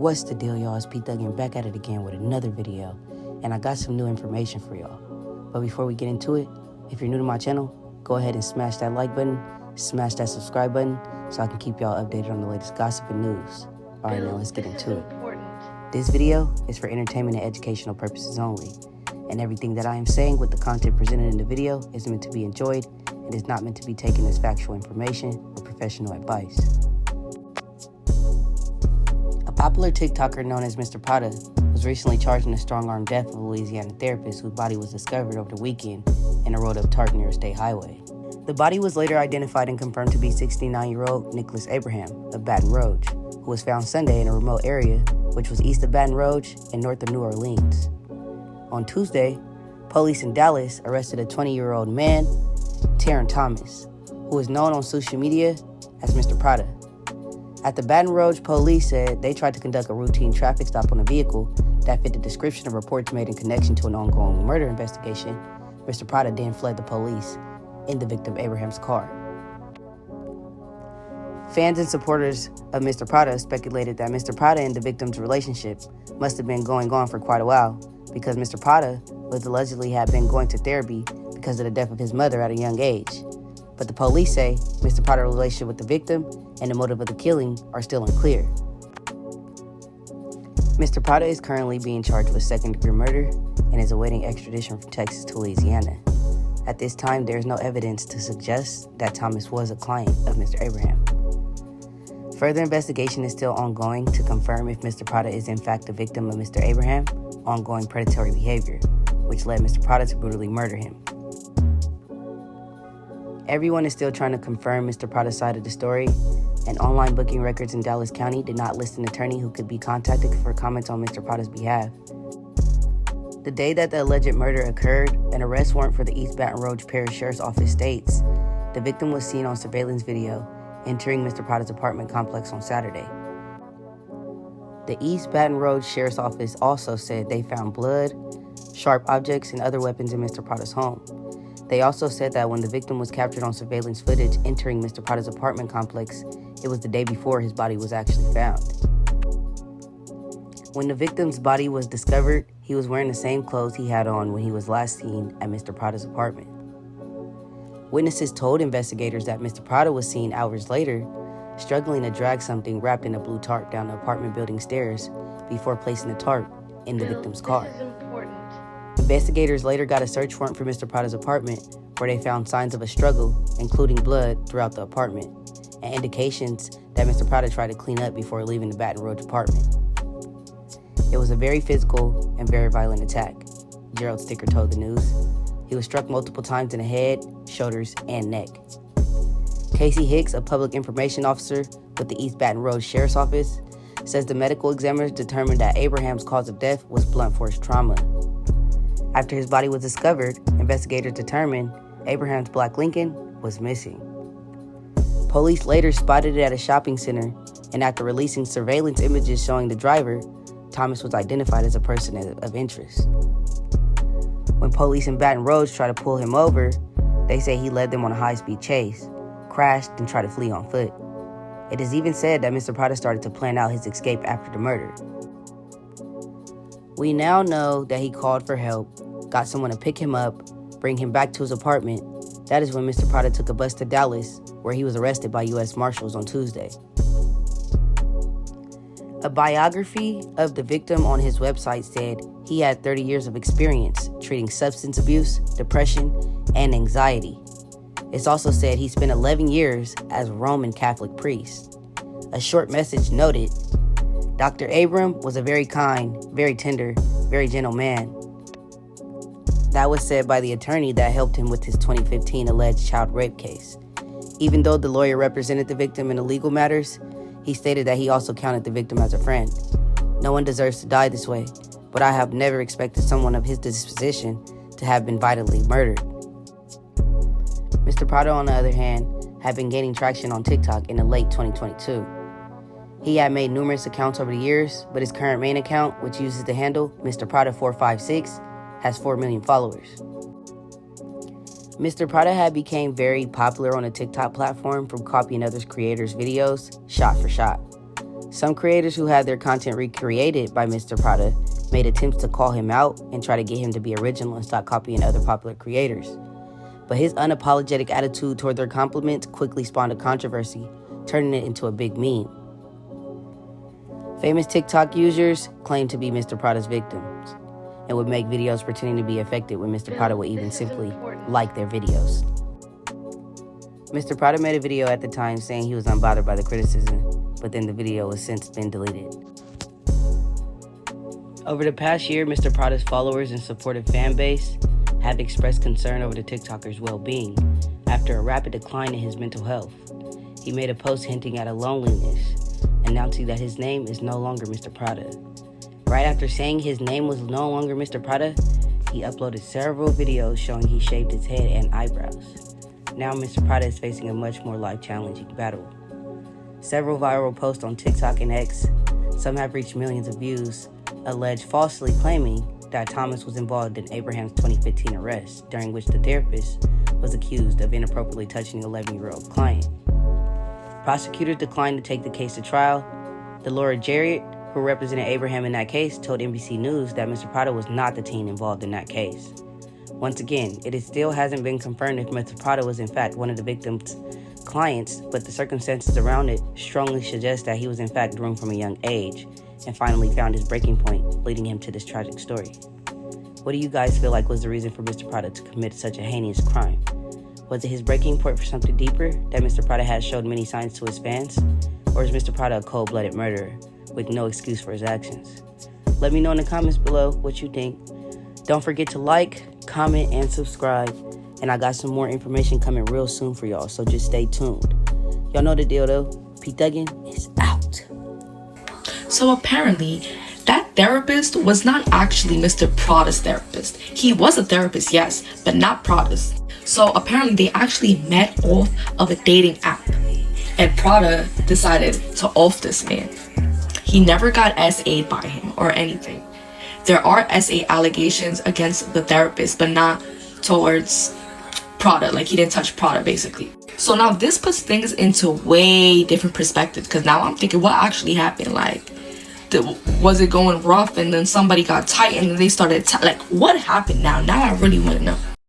What's the deal, y'all? It's P Thuggin back at it again with another video, and I got some new information for y'all. But before we get into it, if you're new to my channel, go ahead and smash that like button, smash that subscribe button, so I can keep y'all updated on the latest gossip and news. Alright, now let's get into it. This video is for entertainment and educational purposes only, and everything that I am saying with the content presented in the video is meant to be enjoyed and is not meant to be taken as factual information or professional advice. A popular TikToker known as Mr.Prada was recently charged in the strong-arm death of a Louisiana therapist whose body was discovered over the weekend in a road up Tart near a state highway. The body was later identified and confirmed to be 69-year-old Nicholas Abraham of Baton Rouge, who was found Sunday in a remote area which was east of Baton Rouge and north of New Orleans. On Tuesday, police in Dallas arrested a 20-year-old man, Taryn Thomas, who is known on social media as Mr.Prada. At the Baton Rouge, police said they tried to conduct a routine traffic stop on a vehicle that fit the description of reports made in connection to an ongoing murder investigation. Mr.Prada then fled the police in the victim Abraham's car. Fans and supporters of Mr.Prada speculated that Mr.Prada and the victim's relationship must have been going on for quite a while, because Mr.Prada was allegedly had been going to therapy because of the death of his mother at a young age. But the police say Mr.Prada's relationship with the victim and the motive of the killing are still unclear. Mr.Prada is currently being charged with second-degree murder and is awaiting extradition from Texas to Louisiana. At this time, there is no evidence to suggest that Thomas was a client of Mr. Abraham. Further investigation is still ongoing to confirm if Mr.Prada is in fact the victim of Mr. Abraham's ongoing predatory behavior, which led Mr.Prada to brutally murder him. Everyone is still trying to confirm Mr.Prada's side of the story, and online booking records in Dallas County did not list an attorney who could be contacted for comments on Mr.Prada's behalf. The day that the alleged murder occurred, an arrest warrant for the East Baton Rouge Parish Sheriff's Office states the victim was seen on surveillance video entering Mr.Prada's apartment complex on Saturday. The East Baton Rouge Sheriff's Office also said they found blood, sharp objects, and other weapons in Mr.Prada's home. They also said that when the victim was captured on surveillance footage entering Mr.Prada's apartment complex, it was the day before his body was actually found. When the victim's body was discovered, he was wearing the same clothes he had on when he was last seen at Mr.Prada's apartment. Witnesses told investigators that Mr.Prada was seen hours later, struggling to drag something wrapped in a blue tarp down the apartment building stairs before placing the tarp in the victim's car. Investigators later got a search warrant for Mr.Prada's apartment, where they found signs of a struggle, including blood, throughout the apartment, and indications that Mr.Prada tried to clean up before leaving the Baton Rouge apartment. It was a very physical and very violent attack, Gerald Sticker told the news. He was struck multiple times in the head, shoulders, and neck. Casey Hicks, a public information officer with the East Baton Rouge Sheriff's Office, says the medical examiners determined that Abraham's cause of death was blunt force trauma. After his body was discovered, investigators determined Abraham's black Lincoln was missing. Police later spotted it at a shopping center, and after releasing surveillance images showing the driver, Thomas was identified as a person of interest. When police in Baton Rouge tried to pull him over, they say he led them on a high-speed chase, crashed, and tried to flee on foot. It is even said that Mr.Prada started to plan out his escape after the murder. We now know that he called for help, got someone to pick him up, bring him back to his apartment. That is when Mr.Prada took a bus to Dallas, where he was arrested by U.S. Marshals on Tuesday. A biography of the victim on his website said he had 30 years of experience treating substance abuse, depression, and anxiety. It's also said he spent 11 years as a Roman Catholic priest. A short message noted, Dr. Abram was a very kind, very tender, very gentle man. That was said by the attorney that helped him with his 2015 alleged child rape case. Even though the lawyer represented the victim in the legal matters, he stated that he also counted the victim as a friend. No one deserves to die this way, but I have never expected someone of his disposition to have been violently murdered. Mr. Prada, on the other hand, had been gaining traction on TikTok in the late 2022. He had made numerous accounts over the years, but his current main account, which uses the handle Mr.Prada456, has 4 million followers. Mr. Prada had became very popular on the TikTok platform from copying others creators' videos shot for shot. Some creators who had their content recreated by Mr. Prada made attempts to call him out and try to get him to be original and stop copying other popular creators. But his unapologetic attitude toward their compliments quickly spawned a controversy, turning it into a big meme. Famous TikTok users claimed to be Mr. Prada's victims and would make videos pretending to be affected when Mr. Prada would even simply like their videos. Mr. Prada made a video at the time saying he was unbothered by the criticism, but then the video has since been deleted. Over the past year, Mr. Prada's followers and supportive fan base have expressed concern over the TikToker's well-being after a rapid decline in his mental health. He made a post hinting at a loneliness, announcing that his name is no longer Mr. Prada. Right after saying his name was no longer Mr. Prada, he uploaded several videos showing he shaved his head and eyebrows. Now Mr. Prada is facing a much more life-challenging battle. Several viral posts on TikTok and X, some have reached millions of views, allege falsely claiming that Thomas was involved in Abraham's 2015 arrest, during which the therapist was accused of inappropriately touching an 11-year-old client. Prosecutors declined to take the case to trial. The lawyer Jared, who represented Abraham in that case, told NBC News that Mr. Prada was not the teen involved in that case. Once again, it still hasn't been confirmed if Mr. Prada was in fact one of the victim's clients, but the circumstances around it strongly suggest that he was in fact groomed from a young age and finally found his breaking point, leading him to this tragic story. What do you guys feel like was the reason for Mr. Prada to commit such a heinous crime? Was it his breaking point for something deeper that Mr. Prada has showed many signs to his fans? Or is Mr. Prada a cold-blooded murderer with no excuse for his actions? Let me know in the comments below what you think. Don't forget to like, comment, and subscribe. And I got some more information coming real soon for y'all, so just stay tuned. Y'all know the deal though. P. Duggan is out. So apparently, that therapist was not actually Mr. Prada's therapist. He was a therapist, yes, but not Prada's. So apparently they actually met off of a dating app. And Prada decided to off this man. He never got SA'd by him or anything. There are SA allegations against the therapist, but not towards Prada. Like, he didn't touch Prada, basically. So now this puts things into way different perspective, because now I'm thinking, what actually happened? Like, was it going rough and then somebody got tight and then they started like, what happened now? Now I really want to know.